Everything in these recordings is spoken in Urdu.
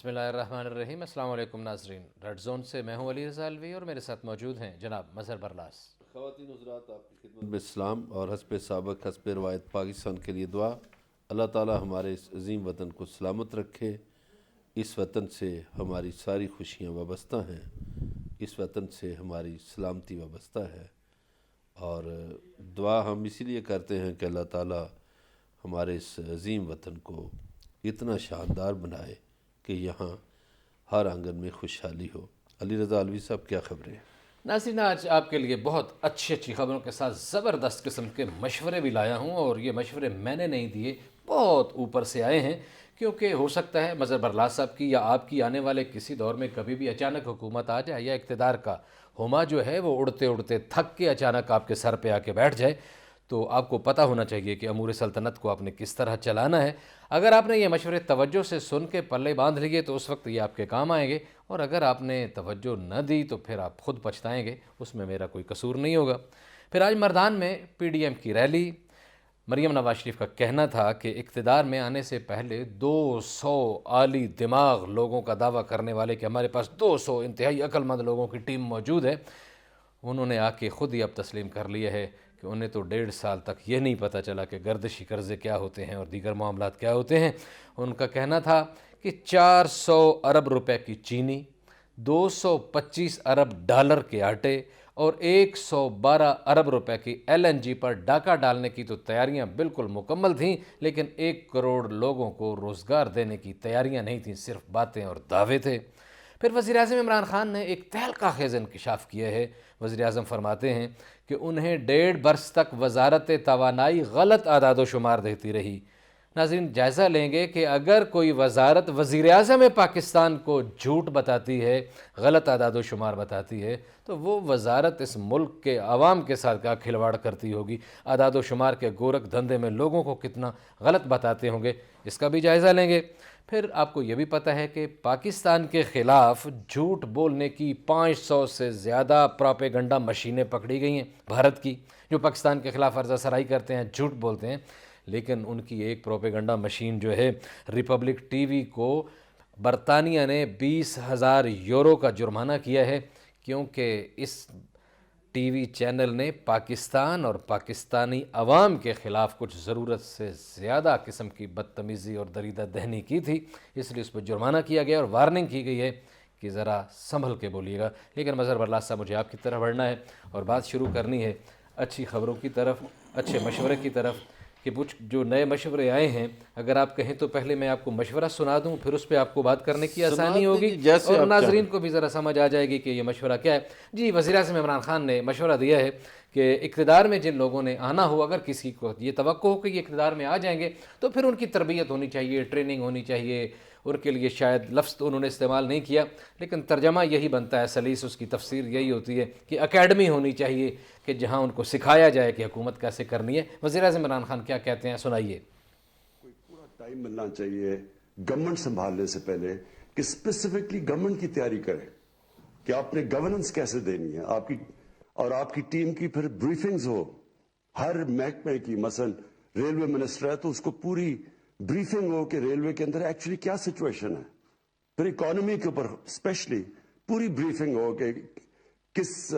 بسم اللہ الرحمن الرحیم۔ السلام علیکم ناظرین، ریڈ زون سے میں ہوں علی رضا الوی اور میرے ساتھ موجود ہیں جناب مظہر برلاس۔ خواتین حضرات، آپ کی خدمت میں اسلام اور حسب سابق حسب روایت پاکستان کے لیے دعا۔ اللہ تعالی ہمارے اس عظیم وطن کو سلامت رکھے۔ اس وطن سے ہماری ساری خوشیاں وابستہ ہیں، اس وطن سے ہماری سلامتی وابستہ ہے، اور دعا ہم اسی لیے کرتے ہیں کہ اللہ تعالی ہمارے اس عظیم وطن کو اتنا شاندار بنائے کہ یہاں ہر آنگن میں خوشحالی ہو۔ علی رضا الوی صاحب، کیا خبریں ہیں؟ ناظرین، آج آپ کے لیے بہت اچھی خبروں کے ساتھ زبردست قسم کے مشورے بھی لایا ہوں، اور یہ مشورے میں نے نہیں دیے، بہت اوپر سے آئے ہیں، کیونکہ ہو سکتا ہے مظہر برلاس صاحب کی یا آپ کی آنے والے کسی دور میں کبھی بھی اچانک حکومت آ جائے، یا اقتدار کا ہما جو ہے وہ اڑتے اڑتے تھک کے اچانک آپ کے سر پہ آ کے بیٹھ جائے، تو آپ کو پتہ ہونا چاہیے کہ امور سلطنت کو آپ نے کس طرح چلانا ہے۔ اگر آپ نے یہ مشورے توجہ سے سن کے پلے باندھ لیے تو اس وقت یہ آپ کے کام آئیں گے، اور اگر آپ نے توجہ نہ دی تو پھر آپ خود پچھتائیں گے، اس میں میرا کوئی قصور نہیں ہوگا۔ پھر آج مردان میں پی ڈی ایم کی ریلی۔ مریم نواز شریف کا کہنا تھا کہ اقتدار میں آنے سے پہلے 200 عالی دماغ لوگوں کا دعویٰ کرنے والے کہ ہمارے پاس 200 انتہائی عقل مند لوگوں کی ٹیم موجود ہے، انہوں نے آ کے خود ہی اب تسلیم کر لیا ہے کہ انہیں تو 1.5 سال تک یہ نہیں پتہ چلا کہ گردشی قرضے کیا ہوتے ہیں اور دیگر معاملات کیا ہوتے ہیں۔ ان کا کہنا تھا کہ 400 ارب روپے کی چینی، 225 ارب ڈالر کے آٹے اور 112 ارب روپے کی ایل این جی پر ڈاکہ ڈالنے کی تو تیاریاں بالکل مکمل تھیں، لیکن 1 کروڑ لوگوں کو روزگار دینے کی تیاریاں نہیں تھیں، صرف باتیں اور دعوے تھے۔ پھر وزیراعظم عمران خان نے ایک تہلکہ خیز انکشاف کیا ہے۔ وزیراعظم فرماتے ہیں کہ انہیں 1.5 برس تک وزارت توانائی غلط اعداد و شمار دیتی رہی۔ ناظرین، جائزہ لیں گے کہ اگر کوئی وزارت وزیر اعظم پاکستان کو جھوٹ بتاتی ہے، غلط اعداد و شمار بتاتی ہے، تو وہ وزارت اس ملک کے عوام کے ساتھ کیا کھلواڑ کرتی ہوگی، اعداد و شمار کے گورکھ دھندے میں لوگوں کو کتنا غلط بتاتے ہوں گے، اس کا بھی جائزہ لیں گے۔ پھر آپ کو یہ بھی پتہ ہے کہ پاکستان کے خلاف جھوٹ بولنے کی 500 سے زیادہ پراپیگنڈا مشینیں پکڑی گئی ہیں بھارت کی، جو پاکستان کے خلاف عرضہ سرائی کرتے ہیں، جھوٹ بولتے ہیں، لیکن ان کی ایک پروپیگنڈا مشین جو ہے ریپبلک ٹی وی کو برطانیہ نے 20,000 یورو کا جرمانہ کیا ہے، کیونکہ اس ٹی وی چینل نے پاکستان اور پاکستانی عوام کے خلاف کچھ ضرورت سے زیادہ قسم کی بدتمیزی اور دریدہ دہنی کی تھی، اس لیے اس پہ جرمانہ کیا گیا اور وارننگ کی گئی ہے کہ ذرا سنبھل کے بولیے گا۔ لیکن مظہر برلاس صاحب، مجھے آپ کی طرف بڑھنا ہے اور بات شروع کرنی ہے اچھی خبروں کی طرف، اچھے مشورے کی طرف، کہ کچھ جو نئے مشورے آئے ہیں، اگر آپ کہیں تو پہلے میں آپ کو مشورہ سنا دوں، پھر اس پہ آپ کو بات کرنے کی آسانی ہوگی اور ناظرین کو بھی ذرا سمجھ آ جائے گی کہ یہ مشورہ کیا ہے۔ جی، وزیر اعظم عمران خان نے مشورہ دیا ہے کہ اقتدار میں جن لوگوں نے آنا ہو، اگر کسی کو یہ توقع ہو کہ یہ اقتدار میں آ جائیں گے تو پھر ان کی تربیت ہونی چاہیے، ٹریننگ ہونی چاہیے۔ ان کے لیے شاید لفظ تو انہوں نے استعمال نہیں کیا، لیکن ترجمہ یہی بنتا ہے، سلیس اس کی تفسیر یہی ہوتی ہے کہ اکیڈمی ہونی چاہیے کہ جہاں ان کو سکھایا جائے کہ حکومت کیسے کرنی ہے۔ وزیر اعظم عمران خان کیا کہتے ہیں، سنائیے۔ کوئی پورا ٹائم ملنا چاہیے گورنمنٹ سنبھالنے سے پہلے کہ اسپیسیفکلی گورنمنٹ کی تیاری کرے کہ آپ نے گورننس کیسے دینی ہے، آپ کی اور آپ کی ٹیم کی پھر بریفنگز ہو ہر محکمے کی، مثلا ریلوے منسٹر ہے تو اس کو پوری بریفنگ ہو کہ ریلوے کے اندر ایکچولی کیا سچویشن ہے، پھر اکانومی کے اوپر اسپیشلی پوری بریفنگ ہو کہ کس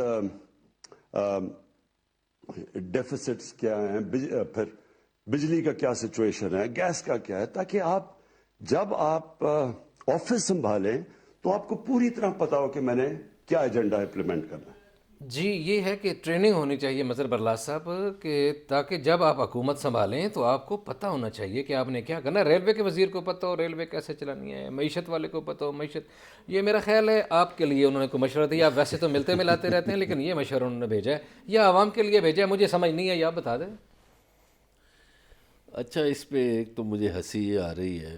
ڈیفیسٹس کیا ہیں، پھر بجلی کا کیا سچویشن ہے، گیس کا کیا ہے، تاکہ آپ جب آپ آفس سنبھالیں تو آپ کو پوری طرح پتا ہو کہ میں نے کیا ایجنڈا امپلیمنٹ کرنا ہے۔ جی، یہ ہے کہ ٹریننگ ہونی چاہیے مظہر برلاس صاحب، کہ تاکہ جب آپ حکومت سنبھالیں تو آپ کو پتہ ہونا چاہیے کہ آپ نے کیا کرنا ہے۔ ریلوے کے وزیر کو پتہ ہو ریلوے کیسے چلانی ہے، معیشت والے کو پتہ ہو معیشت۔ یہ میرا خیال ہے آپ کے لیے انہوں نے کوئی مشورہ دیا، آپ ویسے تو ملتے ملاتے رہتے ہیں، لیکن یہ مشورہ انہوں نے بھیجا ہے یا عوام کے لیے بھیجا ہے، مجھے سمجھ نہیں ہے، یہ آپ بتا دیں۔ اچھا، اس پہ ایک تو مجھے ہنسی یہ آ رہی ہے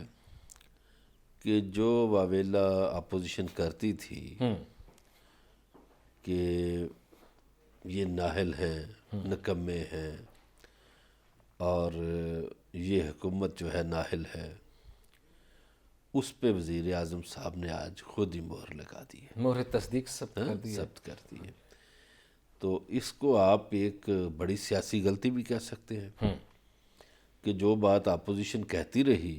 کہ جو واویلا اپوزیشن کرتی تھی کہ یہ نااہل ہیں، نکمے ہیں، اور یہ حکومت جو ہے نااہل ہے، اس پہ وزیر اعظم صاحب نے آج خود ہی مہر لگا دی ہے، مہر تصدیق ثبت کر دی ہے۔ ضبط کر دی ہے۔ تو اس کو آپ ایک بڑی سیاسی غلطی بھی کہہ سکتے ہیں کہ جو بات اپوزیشن کہتی رہی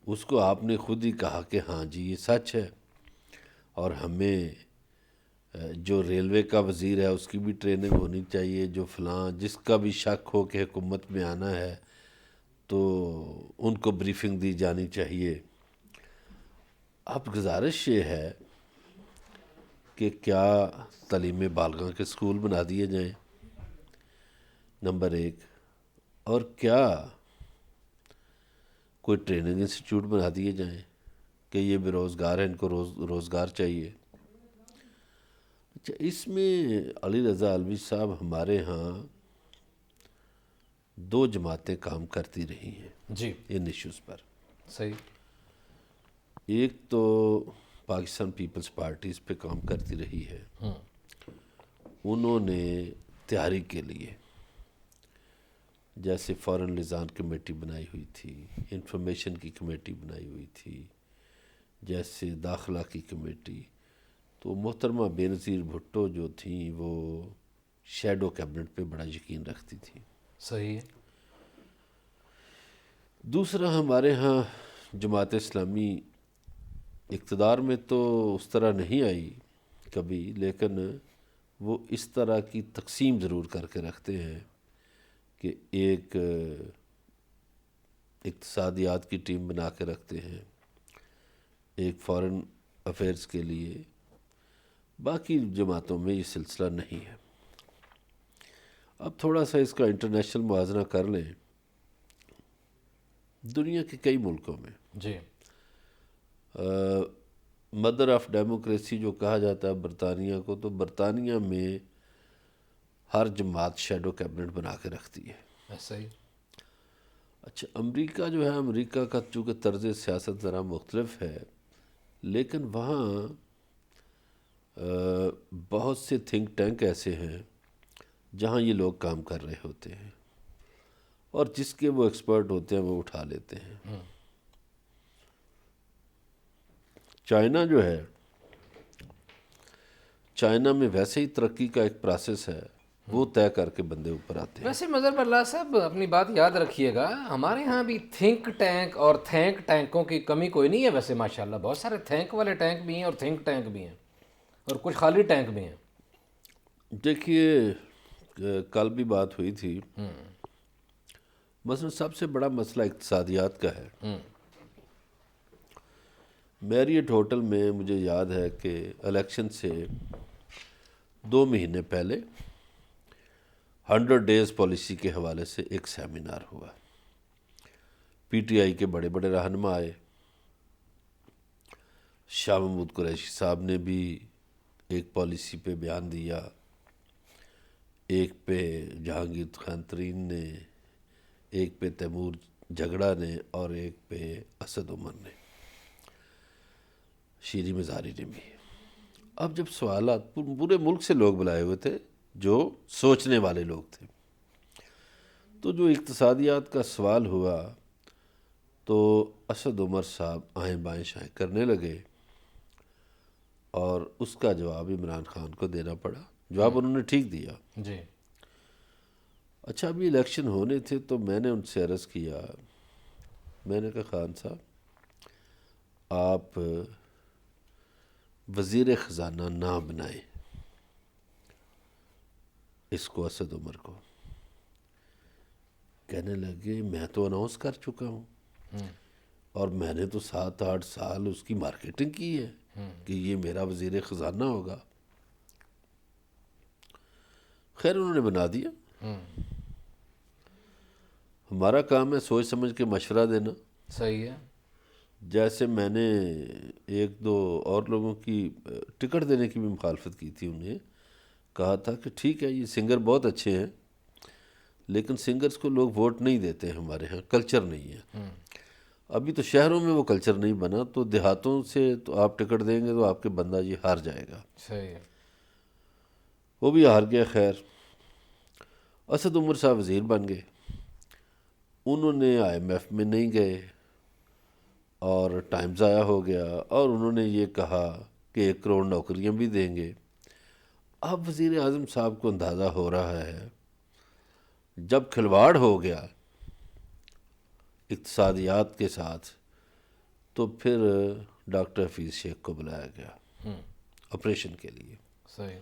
اس کو آپ نے خود ہی کہا کہ ہاں جی یہ سچ ہے، اور ہمیں جو ریلوے کا وزیر ہے اس کی بھی ٹریننگ ہونی چاہیے، جو فلاں جس کا بھی شک ہو کہ حکومت میں آنا ہے تو ان کو بریفنگ دی جانی چاہیے۔ اب گزارش یہ ہے کہ کیا تعلیم بالغاں کے اسکول بنا دیے جائیں، نمبر ایک، اور کیا کوئی ٹریننگ انسٹیٹیوٹ بنا دیے جائیں کہ یہ بے روزگار ہیں، ان کو روزگار چاہیے۔ اچھا، اس میں علی رضا علوی صاحب ہمارے ہاں 2 جماعتیں کام کرتی رہی ہیں جی ان ایشوز پر۔ صحیح۔ ایک تو پاکستان پیپلز پارٹی اس پہ کام کرتی رہی ہے، انہوں نے تیاری کے لیے جیسے فارن لزان کمیٹی بنائی ہوئی تھی، انفارمیشن کی کمیٹی بنائی ہوئی تھی، جیسے داخلہ کی کمیٹی، تو محترمہ بے نظیر بھٹو جو تھیں وہ شیڈو کیبنٹ پہ بڑا یقین رکھتی تھیں۔ صحیح ہے۔ دوسرا، ہمارے ہاں جماعت اسلامی اقتدار میں تو اس طرح نہیں آئی کبھی، لیکن وہ اس طرح کی تقسیم ضرور کر کے رکھتے ہیں کہ ایک اقتصادیات کی ٹیم بنا کے رکھتے ہیں، ایک فارن افیئرز کے لیے۔ باقی جماعتوں میں یہ سلسلہ نہیں ہے۔ اب تھوڑا سا اس کا انٹرنیشنل موازنہ کر لیں، دنیا کے کئی ملکوں میں جی مدر آف ڈیموکریسی جو کہا جاتا ہے برطانیہ کو، تو برطانیہ میں ہر جماعت شیڈو کیبنٹ بنا کے رکھتی ہے۔ ایسا ہی۔ اچھا، امریکہ جو ہے، امریکہ کا چونکہ طرز سیاست ذرا مختلف ہے، لیکن وہاں بہت سے تھنک ٹینک ایسے ہیں جہاں یہ لوگ کام کر رہے ہوتے ہیں، اور جس کے وہ ایکسپرٹ ہوتے ہیں وہ اٹھا لیتے ہیں۔ چائنا جو ہے، چائنا میں ویسے ہی ترقی کا ایک پروسیس ہے، وہ طے کر کے بندے اوپر آتے ہیں۔ ویسے مظہر اللہ صاحب اپنی بات یاد رکھیے گا، ہمارے ہاں بھی تھنک ٹینک اور تھینک ٹینکوں کی کمی کوئی نہیں ہے ویسے، ماشاءاللہ بہت سارے تھینک والے ٹینک بھی ہیں اور تھنک ٹینک بھی ہیں، اور کچھ خالی ٹینک بھی ہیں۔ دیکھیے، کل بھی بات ہوئی تھی، مثلا سب سے بڑا مسئلہ اقتصادیات کا ہے۔ میریٹ ہوٹل میں مجھے یاد ہے کہ الیکشن سے 2 مہینے پہلے 100 ڈیز پالیسی کے حوالے سے ایک سیمینار ہوا۔ پی ٹی آئی کے بڑے بڑے رہنما آئے، شاہ محمود قریشی صاحب نے بھی ایک پالیسی پہ بیان دیا، ایک پہ جہانگیر خان ترین نے، ایک پہ تیمور جھگڑا نے، اور ایک پہ اسد عمر نے، شیریں مزاری نے بھی۔ اب جب سوالات، پورے ملک سے لوگ بلائے ہوئے تھے جو سوچنے والے لوگ تھے، تو جو اقتصادیات کا سوال ہوا تو اسد عمر صاحب آئیں بائیں شائیں کرنے لگے، اور اس کا جواب عمران خان کو دینا پڑا۔ جواب انہوں نے ٹھیک دیا۔ جی اچھا، ابھی الیکشن ہونے تھے تو میں نے ان سے عرض کیا، میں نے کہا خان صاحب آپ وزیر خزانہ نہ بنائیں اس کو، اسد عمر کو۔ کہنے لگے میں تو اناؤنس کر چکا ہوں، اور میں نے تو 7-8 سال اس کی مارکیٹنگ کی ہے کہ یہ میرا وزیر خزانہ ہوگا۔ خیر انہوں نے بنا دیا۔ ہمارا کام ہے سوچ سمجھ کے مشورہ دینا۔ صحیح ہے۔ جیسے میں نے 1-2 اور لوگوں کی ٹکٹ دینے کی بھی مخالفت کی تھی، انہیں کہا تھا کہ ٹھیک ہے یہ سنگر بہت اچھے ہیں، لیکن سنگرز کو لوگ ووٹ نہیں دیتے ہیں، ہمارے ہاں کلچر نہیں ہے۔ ابھی تو شہروں میں وہ کلچر نہیں بنا، تو دیہاتوں سے تو آپ ٹکٹ دیں گے تو آپ کے بندہ یہ ہار جائے گا۔ صحیح ہے۔ وہ بھی ہار گیا۔ خیر اسد عمر صاحب وزیر بن گئے، انہوں نے IMF میں نہیں گئے، اور ٹائم ضائع ہو گیا، اور انہوں نے یہ کہا کہ 1 کروڑ نوکریاں بھی دیں گے۔ اب وزیر اعظم صاحب کو اندازہ ہو رہا ہے جب کھلواڑ ہو گیا اقتصادیات کے ساتھ تو پھر ڈاکٹر حفیظ شیخ کو بلایا گیا آپریشن کے لیے۔ صحیح۔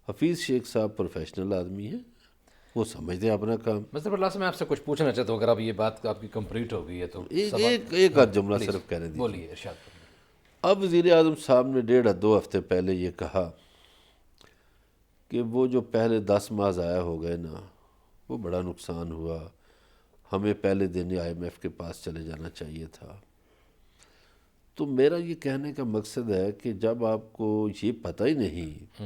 حفیظ شیخ صاحب پروفیشنل آدمی ہیں، وہ سمجھتے ہیں اپنا کام۔ مظفر اللہ سے میں آپ سے کچھ پوچھنا چاہتا ہوں، اگر اب یہ بات آپ کی کمپلیٹ ہو گئی ہے تو ایک آدھ جملہ صرف کہنے دیجیے۔ بولیے، ارشاد کریے۔ اب وزیر اعظم صاحب نے 1.5-2 ہفتے پہلے یہ کہا کہ وہ جو پہلے 10 ماہ ضائع ہو گئے نا، وہ بڑا نقصان ہوا، ہمیں پہلے دن IMF کے پاس چلے جانا چاہیے تھا۔ تو میرا یہ کہنے کا مقصد ہے کہ جب آپ کو یہ پتہ ہی نہیں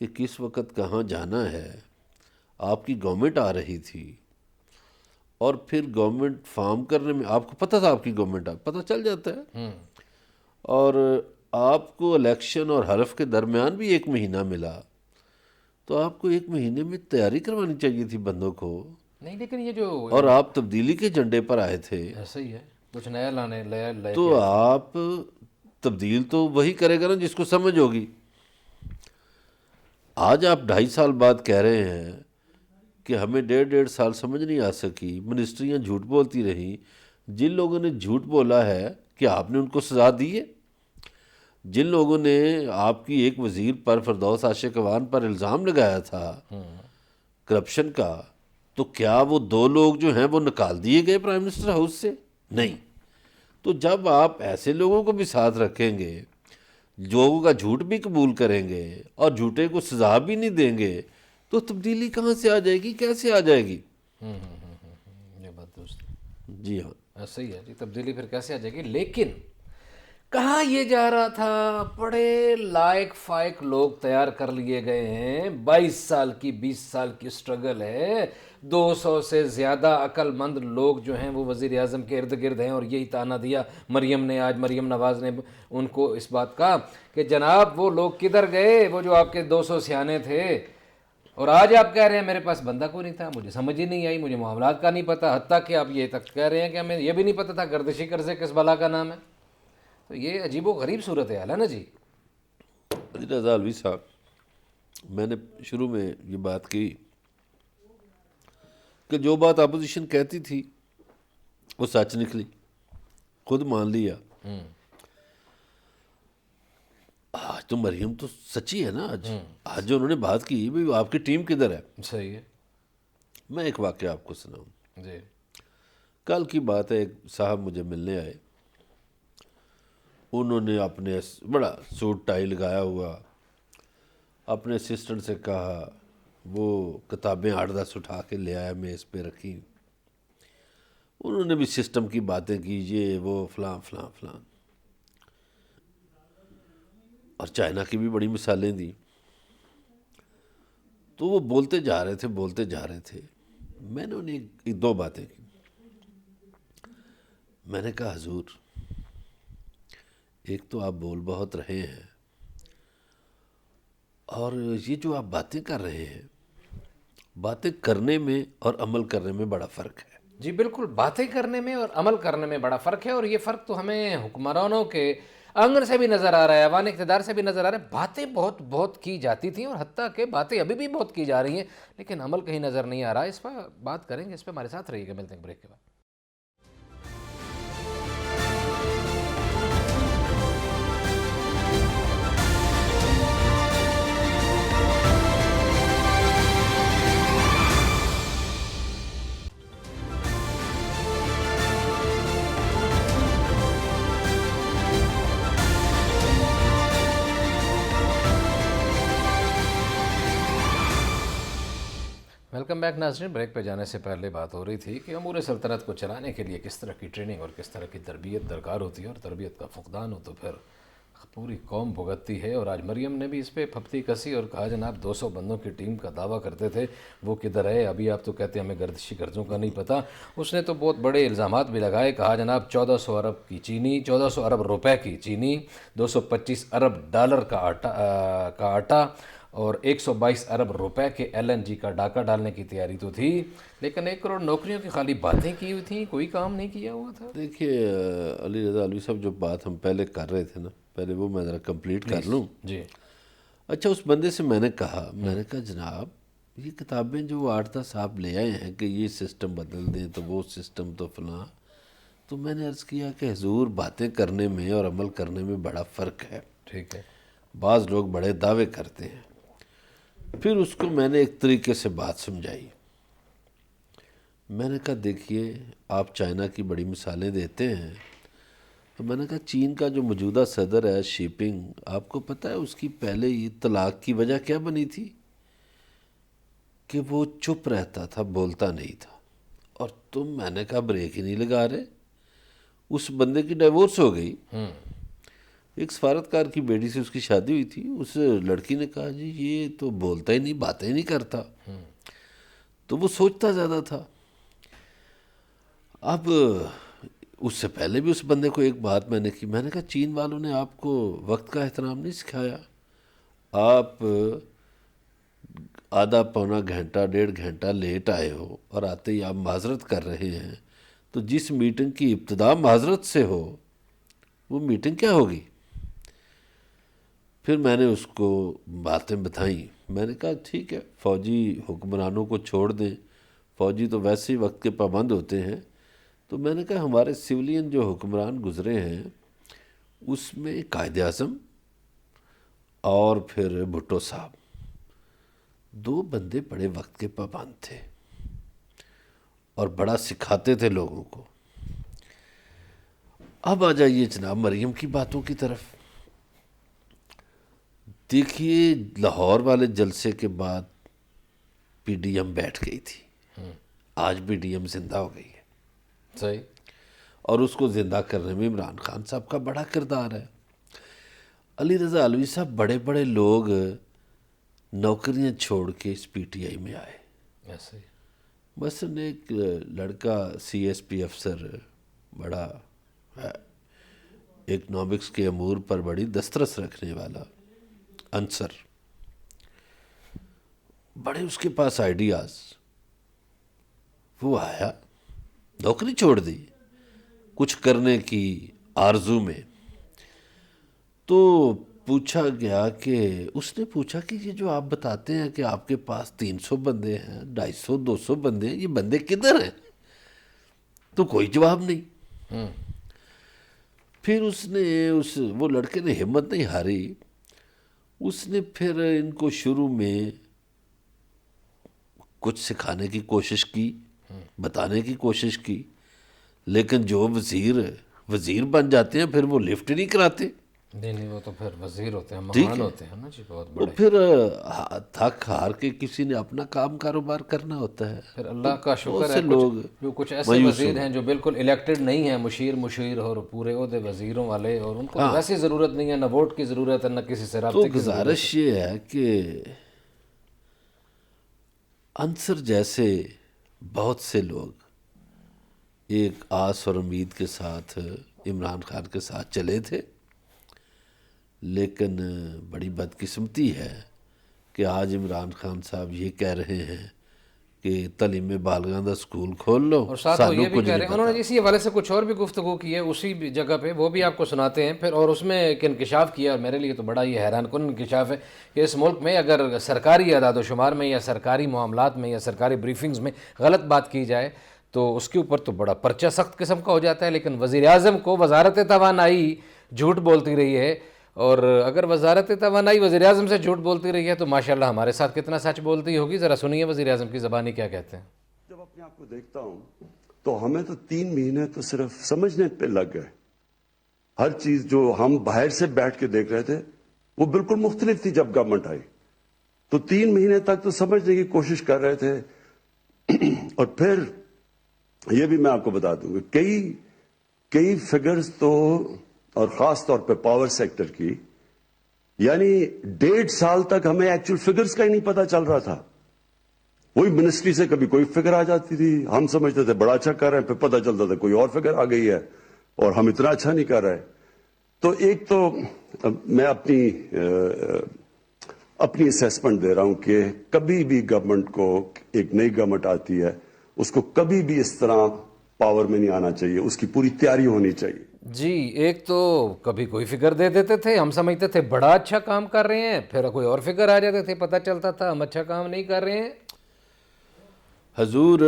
کہ کس وقت کہاں جانا ہے، آپ کی گورنمنٹ آ رہی تھی اور پھر گورنمنٹ فارم کرنے میں آپ کو پتہ تھا آپ کی گورنمنٹ پتہ چل جاتا ہے، اور آپ کو الیکشن اور حلف کے درمیان بھی 1 مہینہ ملا، تو آپ کو 1 مہینے میں تیاری کروانی چاہیے تھی بندوں کو، نہیں لیکن یہ جو اور آپ تبدیلی کے جھنڈے پر آئے تھے، ایسا ہی ہے، کچھ نیا لانے لے تو آپ تبدیل تو وہی کرے گا نا جس کو سمجھ ہوگی۔ آج آپ 2.5 سال بعد کہہ رہے ہیں کہ ہمیں 1.5 سال سمجھ نہیں آ سکی، منسٹریاں جھوٹ بولتی رہیں۔ جن لوگوں نے جھوٹ بولا ہے کہ آپ نے ان کو سزا دی ہے؟ جن لوگوں نے آپ کی ایک وزیر پر، فردوس عاشق اعوان پر الزام لگایا تھا کرپشن کا، تو کیا وہ 2 لوگ جو ہیں وہ نکال دیے گئے پرائم منسٹر ہاؤس سے؟ نہیں۔ تو جب آپ ایسے لوگوں کو بھی ساتھ رکھیں گے، لوگوں کا جھوٹ بھی قبول کریں گے اور جھوٹے کو سزا بھی نہیں دیں گے، تو تبدیلی کہاں سے آ جائے گی، کیسے آ جائے گی؟ یہ بات درست ہے۔ جی ہاں، ایسا ہی ہے جی، تبدیلی پھر کیسے آ جائے گی؟ لیکن کہا یہ جا رہا تھا بڑے لائق فائق لوگ تیار کر لیے گئے ہیں، 22 سال کی 20 سال کی سٹرگل ہے، 200 سے زیادہ عقل مند لوگ جو ہیں وہ وزیر اعظم کے ارد گرد ہیں، اور یہی تانا دیا مریم نے، آج مریم نواز نے ان کو اس بات کا کہ جناب وہ لوگ کدھر گئے، وہ جو آپ کے 200 سیانے تھے، اور آج آپ کہہ رہے ہیں میرے پاس بندہ کوئی نہیں تھا، مجھے سمجھ ہی نہیں آئی، مجھے معاملات کا نہیں پتہ، حتیٰ کہ آپ یہ تک کہہ رہے ہیں کہ ہمیں یہ بھی نہیں پتہ تھا گردشی قرضے کس بلا کا نام ہے۔ تو یہ عجیب و غریب صورتحال ہے نا جی۔ علی رضا علوی صاحب، میں نے شروع میں یہ بات کی کہ جو بات اپوزیشن کہتی تھی وہ سچ نکلی، خود مان لیا۔ آج تو مریم تو سچی ہے نا، آج جو انہوں نے بات کی بھی، آپ کی ٹیم کدھر ہے؟ صحیح ہے میں ایک واقعہ آپ کو سناؤں۔ جی۔ کل کی بات ہے، ایک صاحب مجھے ملنے آئے، انہوں نے اپنے بڑا سوٹ ٹائی لگایا ہوا، اپنے اسسٹنٹ سے کہا، وہ کتابیں 8-10 اٹھا کے لے آیا، میز پہ رکھی، انہوں نے بھی سسٹم کی باتیں کی، یہ وہ فلاں فلاں فلاں، اور چائنا کی بھی بڑی مثالیں دی۔ تو وہ بولتے جا رہے تھے، میں نے انہیں 2 باتیں کی۔ میں نے کہا حضور، ایک تو آپ بول بہت رہے ہیں، اور یہ جو آپ باتیں کر رہے ہیں، باتیں کرنے میں اور عمل کرنے میں بڑا فرق ہے۔ جی بالکل، باتیں کرنے میں اور عمل کرنے میں بڑا فرق ہے، اور یہ فرق تو ہمیں حکمرانوں کے آنگن سے بھی نظر آ رہا ہے، ایوان اقتدار سے بھی نظر آ رہا ہے۔ باتیں بہت بہت کی جاتی تھیں، اور حتیٰ کہ باتیں ابھی بھی بہت کی جا رہی ہیں، لیکن عمل کہیں نظر نہیں آ رہا ہے۔ اس پر بات کریں گے، اس پہ ہمارے ساتھ رہیے گا، ملتے ہیں بریک کے بعد۔ ویلکم بیک ناظرین۔ بریک پہ جانے سے پہلے بات ہو رہی تھی کہ امور سلطنت کو چلانے کے لیے کس طرح کی ٹریننگ اور کس طرح کی تربیت درکار ہوتی ہے، اور تربیت کا فقدان ہو تو پھر پوری قوم بھگتتی ہے۔ اور آج مریم نے بھی اس پہ پھپتی کسی اور کہا جناب 200 بندوں کی ٹیم کا دعویٰ کرتے تھے، وہ کدھر ہے؟ ابھی آپ تو کہتے ہیں ہمیں گردشی قرضوں کا نہیں پتہ۔ اس نے تو بہت بڑے الزامات بھی لگائے، کہا جناب 1400 ارب کی چینی، 1400 ارب روپے کی چینی، 225 ارب ڈالر کا آٹا اور 122 ارب روپے کے LNG کا ڈاکہ ڈالنے کی تیاری تو تھی، لیکن 1 کروڑ نوکریوں کی خالی باتیں کی ہوئی تھیں، کوئی کام نہیں کیا ہوا تھا۔ دیکھیے علی رضا علوی صاحب، جو بات ہم پہلے کر رہے تھے نا، پہلے وہ میں ذرا کمپلیٹ کر لوں۔ جی اچھا، اس بندے سے میں نے کہا جناب یہ کتابیں جو 8-10 آپ لے آئے ہیں کہ یہ سسٹم بدل دیں تو وہ سسٹم تو فلاں، تو میں نے عرض کیا کہ حضور باتیں کرنے میں اور عمل کرنے میں بڑا فرق ہے. ٹھیک ہے. بعض لوگ بڑے دعوے کرتے ہیں. پھر اس کو میں نے ایک طریقے سے بات سمجھائی. میں نے کہا دیکھیے آپ چائنا کی بڑی مثالیں دیتے ہیں، تو میں نے کہا چین کا جو موجودہ صدر ہے شی پنگ، آپ کو پتہ ہے اس کی پہلے ہی طلاق کی وجہ کیا بنی تھی؟ کہ وہ چپ رہتا تھا، بولتا نہیں تھا. اور تم، میں نے کہا بریک ہی نہیں لگا رہے. اس بندے کی ڈیورس ہو گئی. ایک سفارتکار کی بیٹی سے اس کی شادی ہوئی تھی. اس لڑکی نے کہا جی یہ تو بولتا ہی نہیں، باتیں ہی نہیں کرتا. تو وہ سوچتا زیادہ تھا. اب اس سے پہلے بھی اس بندے کو ایک بات میں نے کی. میں نے کہا چین والوں نے آپ کو وقت کا احترام نہیں سکھایا. آپ آدھا پونا گھنٹہ 1.5 گھنٹہ لیٹ آئے ہو اور آتے ہی آپ معذرت کر رہے ہیں. تو جس میٹنگ کی ابتدا معذرت سے ہو وہ میٹنگ کیا ہوگی؟ پھر میں نے اس کو باتیں بتائیں. میں نے کہا ٹھیک ہے فوجی حکمرانوں کو چھوڑ دیں، فوجی تو ویسے ہی وقت کے پابند ہوتے ہیں. تو میں نے کہا ہمارے سولین جو حکمران گزرے ہیں اس میں قائد اعظم اور پھر بھٹو صاحب، 2 بندے بڑے وقت کے پابند تھے اور بڑا سکھاتے تھے لوگوں کو. اب آ جائیے جناب مریم کی باتوں کی طرف. دیکھیے لاہور والے جلسے کے بعد پی ڈی ایم بیٹھ گئی تھی. آج پی ڈی ایم زندہ ہو گئی ہے. صحیح. اور اس کو زندہ کرنے میں عمران خان صاحب کا بڑا کردار ہے. علی رضا علوی صاحب، بڑے بڑے لوگ نوکریاں چھوڑ کے اس پی ٹی آئی میں آئے. ایسے ہی. مثلاً ایک لڑکا سی ایس پی افسر بڑا ہے، اکنامکس کے امور پر بڑی دسترس رکھنے والا انصر، بڑے اس کے پاس آئیڈیاز. وہ آیا، نوکری چھوڑ دی کچھ کرنے کی آرزو میں. تو پوچھا گیا کہ اس نے پوچھا کہ یہ جو آپ بتاتے ہیں کہ آپ کے پاس 300 بندے ہیں، 250 200 بندے ہیں، یہ بندے کدھر ہیں؟ تو کوئی جواب نہیں. پھر اس نے وہ لڑکے نے ہمت نہیں ہاری. اس نے پھر ان کو شروع میں کچھ سکھانے کی کوشش کی، بتانے کی کوشش کی، لیکن جو وزیر بن جاتے ہیں پھر وہ لفٹ نہیں کراتے. نہیں وہ تو پھر وزیر ہوتے ہیں، مہمان ہوتے ہیں نا جی، بہت وہ بڑے. پھر تھک ہار کے کسی نے اپنا کام کاروبار کرنا ہوتا ہے. پھر اللہ کا شکر بہت ہے سے لوگ جو کچھ ایسے مایوس وزیر ہوئے. ہیں جو بالکل الیکٹڈ نہیں ہیں، مشیر اور پورے عہدے وزیروں والے، اور ان کو تو ویسی ضرورت نہیں ہے، نہ ووٹ کی ضرورت ہے نہ کسی سے تو رابطے کی ضرورت گزارش یہ ہے کہ انصر جیسے بہت سے لوگ ایک آس اور امید کے ساتھ عمران خان کے ساتھ چلے تھے، لیکن بڑی بدقسمتی ہے کہ آج عمران خان صاحب یہ کہہ رہے ہیں کہ تعلیم بالغاں دا سکول کھول لو. اور ساتھ وہ یہ بھی کہہ رہے ہیں، انہوں نے اسی حوالے سے کچھ اور بھی گفتگو کی ہے اسی جگہ پہ، وہ بھی آپ کو سناتے ہیں پھر. اور اس میں ایک انکشاف کیا، اور میرے لیے تو بڑا یہ حیران کن انکشاف ہے کہ اس ملک میں اگر سرکاری اعداد و شمار میں یا سرکاری معاملات میں یا سرکاری بریفنگز میں غلط بات کی جائے تو اس کے اوپر تو بڑا پرچہ سخت قسم کا ہو جاتا ہے. لیکن وزیر اعظم کو وزارت توانائی جھوٹ بولتی رہی ہے، اور اگر وزارت توانائی وزیر اعظم سے جھوٹ بولتی رہی ہے تو ماشاءاللہ ہمارے ساتھ کتنا سچ بولتی ہوگی. ذرا سنیے وزیر اعظم کی زبانی کیا کہتے ہیں. جب اپنے آپ کو دیکھتا ہوں تو ہمیں تو 3 مہینے تو صرف سمجھنے پہ لگ گئے. ہر چیز جو ہم باہر سے بیٹھ کے دیکھ رہے تھے وہ بالکل مختلف تھی. جب گورنمنٹ آئی تو 3 مہینے تک تو سمجھنے کی کوشش کر رہے تھے. اور پھر یہ بھی میں آپ کو بتا دوں کہ کئی فگرز تو، اور خاص طور پہ پاور سیکٹر کی، یعنی 1.5 سال تک ہمیں ایکچوئل فگرز کا ہی نہیں پتا چل رہا تھا. وہی منسٹری سے کبھی کوئی فگر آ جاتی تھی، ہم سمجھتے تھے بڑا اچھا کر رہے ہیں، پھر پتہ چلتا تھا کوئی اور فگر آ گئی ہے اور ہم اتنا اچھا نہیں کر رہے. تو ایک تو میں اپنی اسیسمنٹ دے رہا ہوں کہ کبھی بھی گورنمنٹ کو، ایک نئی گورنمنٹ آتی ہے اس کو کبھی بھی اس طرح پاور میں نہیں آنا چاہیے، اس کی پوری تیاری ہونی چاہیے. جی ایک تو کبھی کوئی فگر دے دیتے تھے، ہم سمجھتے تھے بڑا اچھا کام کر رہے ہیں، پھر کوئی اور فگر آ جاتے تھے، پتہ چلتا تھا ہم اچھا کام نہیں کر رہے ہیں. حضور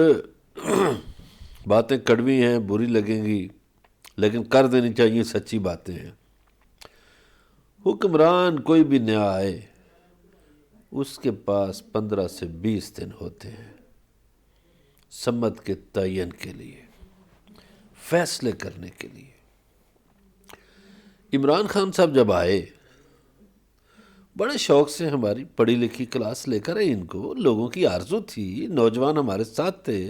باتیں کڑوی ہیں، بری لگیں گی، لیکن کر دینی چاہیے، سچی باتیں ہیں۔ حکمران کوئی بھی نیا آئے اس کے پاس 15 سے 20 دن ہوتے ہیں سمت کے تعین کے لیے، فیصلے کرنے کے لیے۔ عمران خان صاحب جب آئے بڑے شوق سے ہماری پڑھی لکھی کلاس لے کر آئے، ان کو لوگوں کی آرزو تھی، نوجوان ہمارے ساتھ تھے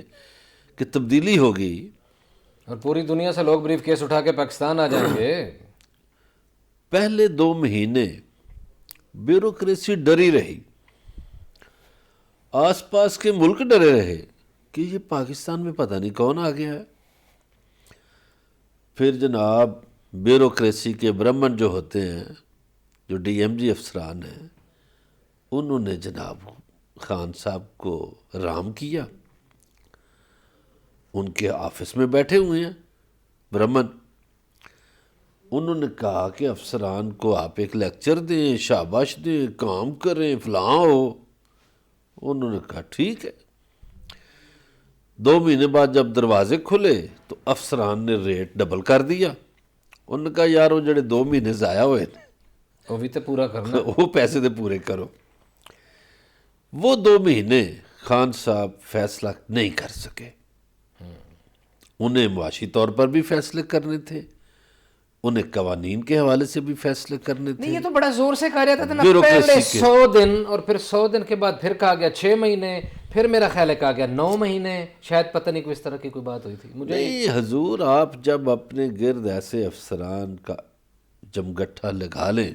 کہ تبدیلی ہوگی۔ اور پوری دنیا سے لوگ بریف کیس اٹھا کے پاکستان آ جائیں گے۔ پہلے 2 مہینے بیوروکریسی ڈری رہی، آس پاس کے ملک ڈرے رہے کہ یہ پاکستان میں پتہ نہیں کون آ گیا ہے۔ پھر جناب بیوروکریسی کے برہمن جو ہوتے ہیں، جو ڈی ایم جی افسران ہیں، انہوں نے جناب خان صاحب کو رام کیا، ان کے آفس میں بیٹھے ہوئے ہیں برہمن۔ انہوں نے کہا کہ افسران کو آپ ایک لیکچر دیں، شاباش دیں، کام کریں، فلاں ہو۔ انہوں نے کہا ٹھیک ہے۔ 2 مہینے بعد جب دروازے کھلے تو افسران نے ریٹ ڈبل کر دیا۔ انہوں نے کہا یار وہ جڑے 2 مہینے ضائع ہوئے وہ بھی تو پورا کرنا۔ وہ پیسے دے پورے کرو۔ وہ 2 مہینے خان صاحب فیصلہ نہیں کر سکے، انہیں معاشی طور پر بھی فیصلے کرنے تھے، انہیں قوانین کے حوالے سے بھی فیصلے کرنے تھے۔ نہیں، یہ تو بڑا زور سے کہا جاتا تھا نا، بیوروکریسی پہلے کے 100 دن اور پھر 100 دن کے بعد پھر کہا گیا 6 مہینے، پھر میرا خیال ہے کہا گیا 9 مہینے، شاید پتہ نہیں کوئی اس طرح کی کوئی بات ہوئی تھی مجھے۔ نہیں حضور، آپ جب اپنے گرد ایسے افسران کا جمگٹھا لگا لیں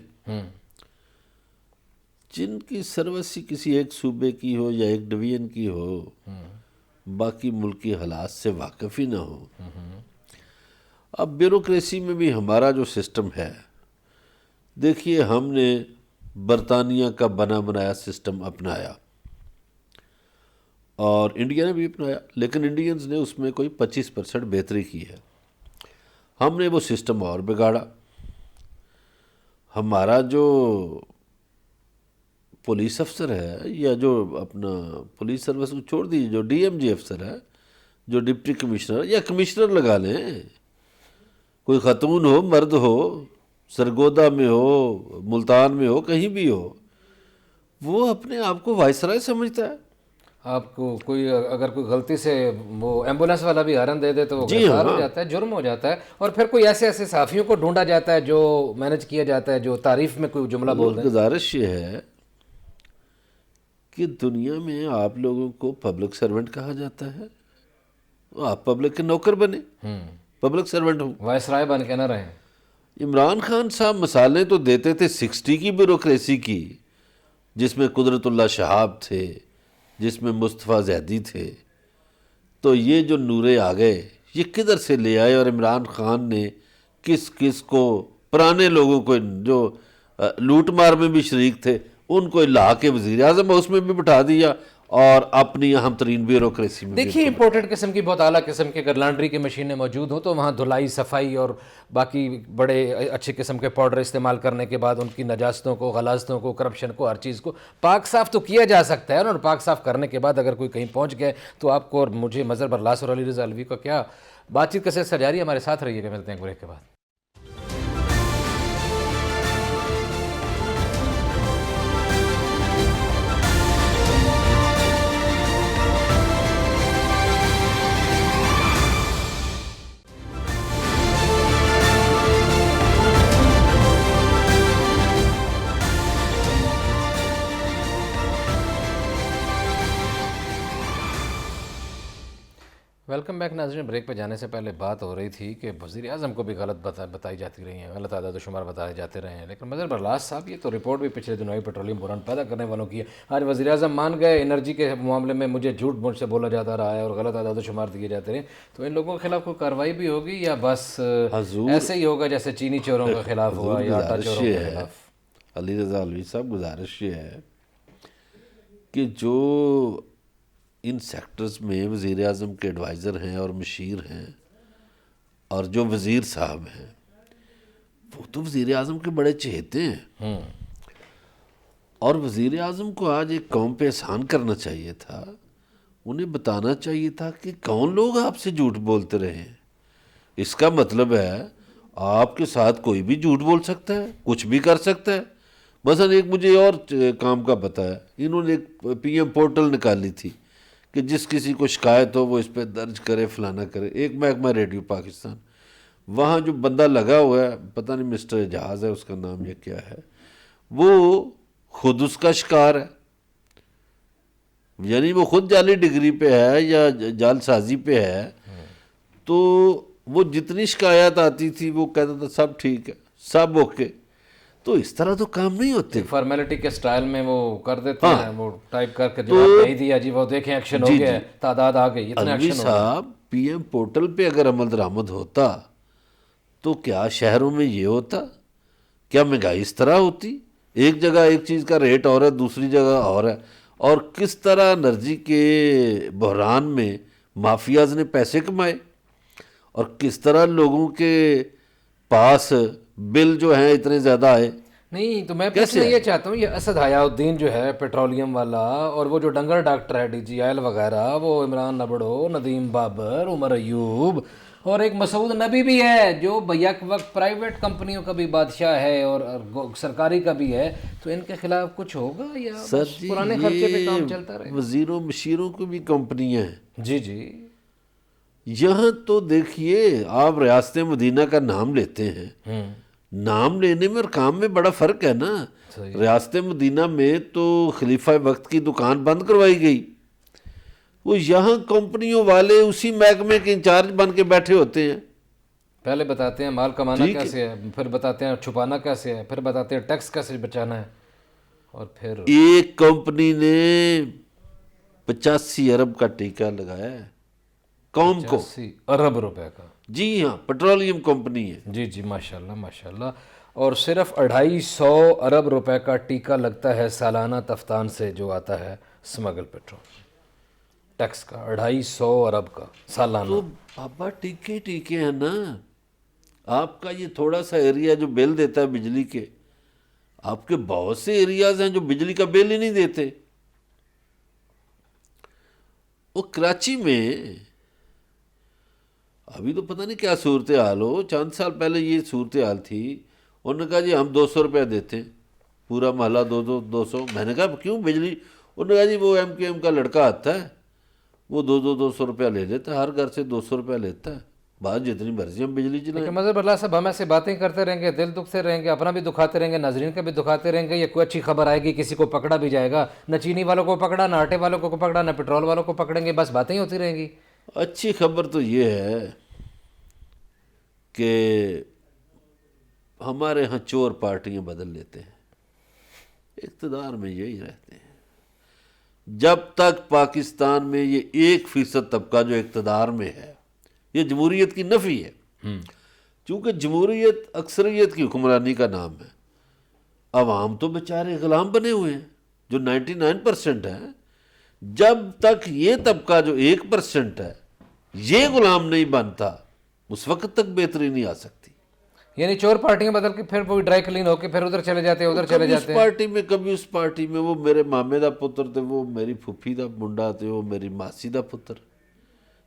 جن کی سروسی کسی ایک صوبے کی ہو یا ایک ڈویژن کی ہو، باقی ملکی حالات سے واقف ہی نہ ہو۔ اب بیوروکریسی میں بھی ہمارا جو سسٹم ہے، دیکھیے ہم نے برطانیہ کا بنا بنایا سسٹم اپنایا اور انڈیا نے بھی اپنایا، لیکن انڈینز نے اس میں کوئی 25% بہتری کی ہے۔ ہم نے وہ سسٹم اور بگاڑا۔ ہمارا جو پولیس افسر ہے یا جو اپنا پولیس سروس کو چھوڑ دیجیے، جو ڈی ایم جی افسر ہے، جو ڈپٹی کمشنر یا کمشنر لگا لیں، کوئی خاتون ہو مرد ہو، سرگودا میں ہو، ملتان میں ہو، کہیں بھی ہو، وہ اپنے آپ کو وائسرائے سمجھتا ہے۔ آپ کو کوئی اگر کوئی غلطی سے وہ ایمبولینس والا بھی ہارن دے دے تو وہ گرفتار ہو جاتا ہے، جرم ہو جاتا ہے، اور پھر کوئی ایسے ایسے صحافیوں کو ڈھونڈا جاتا ہے جو مینج کیا جاتا ہے، جو تعریف میں کوئی جملہ بول دیں۔ گزارش یہ ہے کہ دنیا میں آپ لوگوں کو پبلک سرونٹ کہا جاتا ہے، آپ پبلک کے نوکر بنے، پبلک سرونٹ ہوں۔ وائسرائے بن کے نہ رہیں۔ عمران خان صاحب مثالیں تو دیتے تھے 60 کی بیوروکریسی کی، جس میں قدرت اللہ شہاب تھے، جس میں مصطفیٰ زیدی تھے، تو یہ جو نورے آ گئے یہ کدھر سے لے آئے؟ اور عمران خان نے کس کس کو، پرانے لوگوں کو جو لوٹ مار میں بھی شریک تھے ان کو لا کے وزیر اعظم ہاؤس میں بھی بٹھا دیا اور اپنی اہم ترین بیوروکریسی میں دیکھیے امپورٹڈ قسم کی بہت اعلیٰ قسم کی اگر لانڈری کی مشینیں موجود ہوں تو وہاں دھلائی صفائی اور باقی بڑے اچھے قسم کے پاؤڈر استعمال کرنے کے بعد ان کی نجاستوں کو، غلاظتوں کو، کرپشن کو، ہر چیز کو پاک صاف تو کیا جا سکتا ہے، اور پاک صاف کرنے کے بعد اگر کوئی کہیں پہنچ گئے تو آپ کو اور مجھے مظہر برلاس اور علی رضا الوی کا کیا بات چیت کا سلسلہ جاری ہے۔ ہمارے ساتھ رہیے گا، ملتے ہیں بریک کے بعد۔ ویلکم بیک ناظرین۔ بریک پہ جانے سے پہلے بات ہو رہی تھی کہ وزیر اعظم کو بھی غلط بتائی جاتی رہی ہیں، غلط اعداد و شمار بتائے جاتے رہے ہیں، لیکن مظہر برلاس صاحب یہ تو رپورٹ بھی پچھلے دنوں پیٹرولیم بحران پیدا کرنے والوں کی ہے۔ آج وزیر اعظم مان گئے انرجی کے معاملے میں مجھ سے بولا جاتا رہا ہے اور غلط اعداد و شمار دیے جاتے رہے، تو ان لوگوں کے خلاف کوئی کارروائی بھی ہوگی یا بس ایسے ہی ہوگا جیسے چینی چوروں کے خلاف ہوا یا آٹا چوروں کے خلاف؟ علی رضا الوی صاحب، گزارش یہ ہے کہ جو ان سیکٹرز میں وزیر اعظم کے ایڈوائزر ہیں اور مشیر ہیں اور جو وزیر صاحب ہیں وہ تو وزیر اعظم کے بڑے چہیتے ہیں، اور وزیر اعظم کو آج ایک قوم پہ احسان کرنا چاہیے تھا، انہیں بتانا چاہیے تھا کہ کون لوگ آپ سے جھوٹ بولتے رہے ہیں، اس کا مطلب ہے آپ کے ساتھ کوئی بھی جھوٹ بول سکتا ہے، کچھ بھی کر سکتا ہے. مثلا ایک مجھے اور کام کا پتہ ہے، انہوں نے ایک پی ایم پورٹل نکالی تھی کہ جس کسی کو شکایت ہو وہ اس پہ درج کرے، فلانا کرے. ایک محکمہ ریڈیو پاکستان، وہاں جو بندہ لگا ہوا ہے، پتہ نہیں مسٹر اعجاز ہے اس کا نام یا کیا ہے، وہ خود اس کا شکار ہے. یعنی وہ خود جعلی ڈگری پہ ہے یا جعل سازی پہ ہے. تو وہ جتنی شکایات آتی تھی وہ کہتا تھا سب ٹھیک ہے، سب اوکے. تو اس طرح تو کام نہیں ہوتے. فارمیلٹی کے سٹائل میں وہ کر دیتے ہیں، وہ ٹائپ کر کے جواب نہیں دیا جی، وہ دیکھیں ایکشن ہو گیا ہے، تعداد آ گئی، اتنا الوی ایکشن ہو گیا. صاحب پی ایم پورٹل پہ اگر عمل درآمد ہوتا تو کیا شہروں میں یہ ہوتا؟ کیا مہنگائی اس طرح ہوتی؟ ایک جگہ ایک چیز کا ریٹ اور ہے، دوسری جگہ اور ہے. اور کس طرح انرجی کے بحران میں مافیاز نے پیسے کمائے، اور کس طرح لوگوں کے پاس بل جو ہیں اتنے زیادہ آئے. نہیں تو میں پوچھنا یہ چاہتا ہوں، یہ اسد حیاء الدین جو ہے پیٹرولیم والا، اور وہ جو ڈنگر ڈاکٹر ہے ڈی جی آئل وغیرہ، وہ عمران نبڑو، ندیم بابر، عمر ایوب، اور ایک مسعود نبی بھی ہے جو بیک وقت پرائیویٹ کمپنیوں کا بھی بادشاہ ہے اور سرکاری کا بھی ہے. تو ان کے خلاف کچھ ہوگا یا سر بس جی پرانے خرچے پہ کام یہ چلتا رہے؟ وزیروں مشیروں کی بھی کمپنیاں ہیں. جی جی. یہاں تو دیکھیے آپ ریاست مدینہ کا نام لیتے ہیں، نام لینے میں اور کام میں بڑا فرق ہے نا. ریاست مدینہ میں تو خلیفہ وقت کی دکان بند کروائی گئی، وہ یہاں کمپنیوں والے اسی محکمے کے انچارج بن کے بیٹھے ہوتے ہیں. پہلے بتاتے ہیں مال کمانا کیسے ہے، پھر بتاتے ہیں چھپانا کیسے ہے، پھر بتاتے ہیں ٹیکس کیسے بچانا ہے، اور پھر ایک کمپنی نے 85 ارب کا ٹیکہ لگایا ہے قوم کو. 80 ارب روپے کا. جی ہاں، پیٹرولیم کمپنی ہے. جی جی، ماشاءاللہ ماشاءاللہ. اور صرف 250 ارب روپے کا ٹیکہ لگتا ہے سالانہ تفتان سے جو آتا ہے سمگل پیٹرول، ٹیکس کا 250 ارب کا سالانہ. تو بابا ٹیکے ٹیکے ہیں نا. آپ کا یہ تھوڑا سا ایریا جو بل دیتا ہے بجلی کے، آپ کے بہت سے ایریاز ہیں جو بجلی کا بل ہی نہیں دیتے. وہ کراچی میں ابھی تو پتہ نہیں کیا صورتحال ہو، چند سال پہلے یہ صورتحال تھی. انہوں نے کہا جی ہم 200 روپیہ دیتے ہیں، پورا محلہ 200. میں نے کہا کیوں بجلی؟ انہوں نے کہا جی وہ ایم کے ایم کا لڑکا آتا ہے، وہ 200 روپیہ لے لیتا ہے، ہر گھر سے 200 روپیہ لیتا ہے، بعد جتنی مرضی ہم بجلی چلائیں. مظہر اللہ صاحب، ہم ایسے باتیں کرتے رہیں گے، دل دکھتے رہیں گے، اپنا بھی دکھاتے رہیں گے، ناظرین کا بھی دکھاتے رہیں گے. یہ کوئی اچھی خبر آئے گی کسی کو پکڑا بھی جائے گا؟ نہ چینی والوں کو پکڑا، نہ آٹے والوں کو پکڑا، نہ پیٹرول والوں کو پکڑیں گے، بس باتیں ہی ہوتی رہیں گی. اچھی خبر تو یہ ہے کہ ہمارے ہاں چور پارٹیاں بدل لیتے ہیں، اقتدار میں یہی رہتے ہیں. جب تک پاکستان میں یہ 1% طبقہ جو اقتدار میں ہے، یہ جمہوریت کی نفی ہے. چونکہ جمہوریت اکثریت کی حکمرانی کا نام ہے. عوام تو بیچارے غلام بنے ہوئے ہیں جو 99% ہے. جب تک یہ طبقہ جو 1% ہے یہ غلام نہیں بنتا، اس وقت تک بہتری نہیں آ سکتی. یعنی چور پارٹیاں بدل کے پھر وہ ڈرائی کلین ہو کے پھر ادھر چلے جاتے ہیں، ادھر چلے جاتے ہیں. اس پارٹی میں کبھی اس پارٹی میں، وہ میرے مامے دا پتر تھے، وہ میری پھوپھی دا منڈا تھے، وہ میری ماسی دا پتر.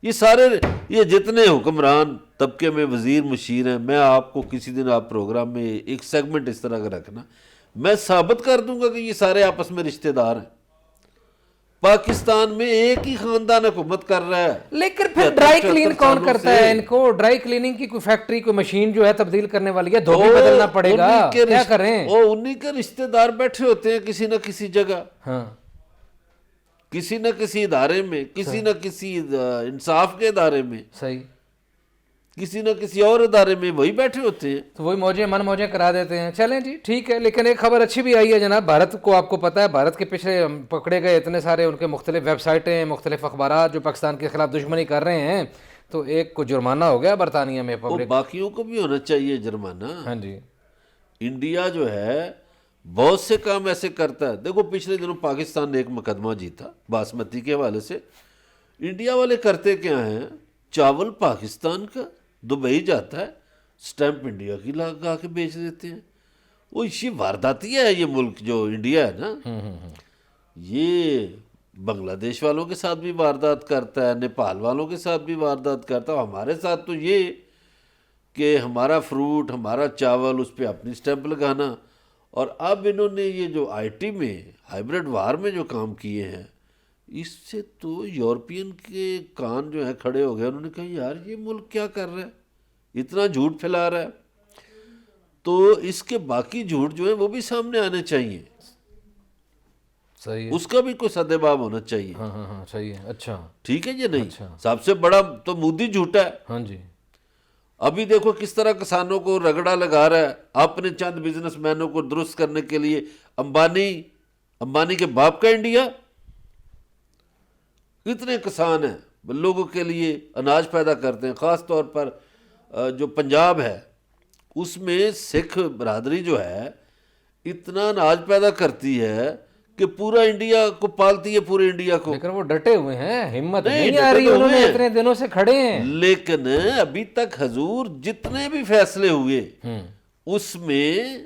یہ سارے یہ جتنے حکمران طبقے میں وزیر مشیر ہیں، میں آپ کو کسی دن آپ پروگرام میں ایک سیگمنٹ اس طرح کا رکھنا، میں ثابت کر دوں گا کہ یہ سارے آپس میں رشتہ دار ہیں. پاکستان میں ایک ہی خاندان حکومت کر رہا ہے. لیکن پھر ڈرائی کلین کون کرتا ہے ان کو؟ ڈرائی کلیننگ کی کوئی فیکٹری، کوئی مشین جو ہے تبدیل کرنے والی ہے، دھوبی بدلنا پڑے گا، کیا کریں؟ انہی کے رشتہ دار بیٹھے ہوتے ہیں کسی نہ کسی جگہ، ہاں، کسی نہ کسی ادارے میں، کسی نہ کسی انصاف کے ادارے میں، صحیح، کسی نہ کسی اور ادارے میں وہی بیٹھے ہوتے ہیں. تو وہی موجیں کرا دیتے ہیں. چلیں جی ٹھیک ہے. لیکن ایک خبر اچھی بھی آئی ہے جناب، بھارت کو، آپ کو پتہ ہے بھارت کے پیچھے پکڑے گئے اتنے سارے ان کے مختلف ویب سائٹیں، مختلف اخبارات جو پاکستان کے خلاف دشمنی کر رہے ہیں، تو ایک کو جرمانہ ہو گیا برطانیہ میں پبلک. باقیوں کو بھی ہونا چاہیے جرمانہ. ہاں جی. انڈیا جو ہے بہت سے کام ایسے کرتا ہے. دیکھو پچھلے دنوں پاکستان نے ایک مقدمہ جیتا باسمتی کے حوالے سے. انڈیا والے کرتے کیا ہیں، چاول پاکستان کا دبئی جاتا ہے، سٹیمپ انڈیا کی لگا کے بیچ دیتے ہیں. وہ یہ وارداتیہ ہے یہ ملک جو انڈیا ہے نا، یہ بنگلہ دیش والوں کے ساتھ بھی واردات کرتا ہے، نیپال والوں کے ساتھ بھی واردات کرتا ہے. ہمارے ساتھ تو یہ کہ ہمارا فروٹ ہمارا چاول اس پہ اپنی سٹیمپ لگانا. اور اب انہوں نے یہ جو آئی ٹی میں ہائیبرڈ وار میں جو کام کیے ہیں اس سے تو یورپین کے کان جو ہیں کھڑے ہو گئے. انہوں نے کہا یار یہ ملک کیا کر رہا ہے, اتنا جھوٹ پھیلا رہا ہے. تو اس کے باقی جھوٹ جو ہیں وہ بھی سامنے آنے چاہیے, صحیح ہے. اس کا بھی کوئی سدباب ہونا چاہیے. ہاں ہاں ہاں صحیح ہے. اچھا ٹھیک ہے یہ نہیں, سب سے بڑا تو مودی جھوٹا ہے. ہاں جی. ابھی دیکھو کس طرح کسانوں کو رگڑا لگا رہا ہے اپنے چند بزنس مینوں کو درست کرنے کے لیے. امبانی کے باپ کا انڈیا, اتنے کسان ہیں لوگوں کے لیے اناج پیدا کرتے ہیں. خاص طور پر جو پنجاب ہے اس میں سکھ برادری جو ہے اتنا اناج پیدا کرتی ہے کہ پورا انڈیا کو پالتی ہے, پورے انڈیا کو. لیکن وہ ڈٹے ہوئے ہیں, ہمت نہیں، نہیں آ رہی, ڈٹے انہوں نے ہوئے ہیں. اتنے دنوں سے کھڑے ہیں. لیکن ابھی تک حضور جتنے بھی فیصلے ہوئے اس میں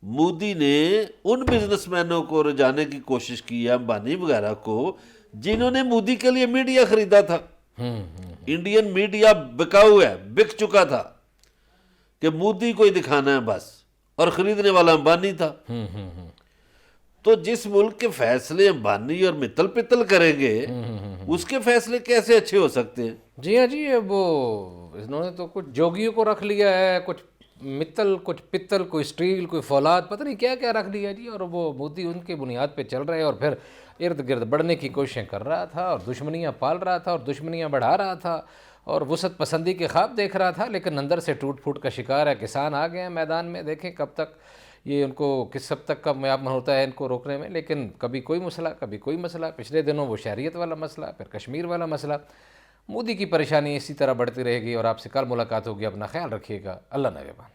مودی نے ان بزنس مینوں کو رجانے کی کوشش کی ہے, امبانی وغیرہ کو, جنہوں نے مودی کے لیے میڈیا خریدا تھا. انڈین میڈیا بکاؤ ہے, بک چکا تھا کہ مودی کو ہی دکھانا ہے بس, اور خریدنے والا امبانی تھا. تو جس ملک کے فیصلے امبانی اور متل پتل کریں گے اس کے فیصلے کیسے اچھے ہو سکتے ہیں؟ جی ہاں جی. وہ انہوں نے تو کچھ جوگیوں کو رکھ لیا ہے, کچھ متل, کچھ پتل, کوئی اسٹیل, کوئی فولاد, پتہ نہیں کیا کیا رکھ لیا جی. اور وہ مودی ان کی بنیاد پہ چل رہے, اور پھر ارد گرد بڑھنے کی کوششیں کر رہا تھا, اور دشمنیاں پال رہا تھا, اور دشمنیاں بڑھا رہا تھا, اور وسعت پسندی کے خواب دیکھ رہا تھا. لیکن اندر سے ٹوٹ پھوٹ کا شکار ہے. کسان آ گئے ہیں میدان میں, دیکھیں کب تک یہ ان کو کس حد تک کا میاب ہوتا ہے ان کو روکنے میں. لیکن کبھی کوئی مسئلہ, کبھی کوئی مسئلہ. پچھلے دنوں وہ شہریت والا مسئلہ, پھر کشمیر والا مسئلہ. مودی کی پریشانی اسی طرح بڑھتی رہے گی. اور آپ سے کل ملاقات ہوگی. اپنا خیال رکھیے گا. اللہ نگہبان.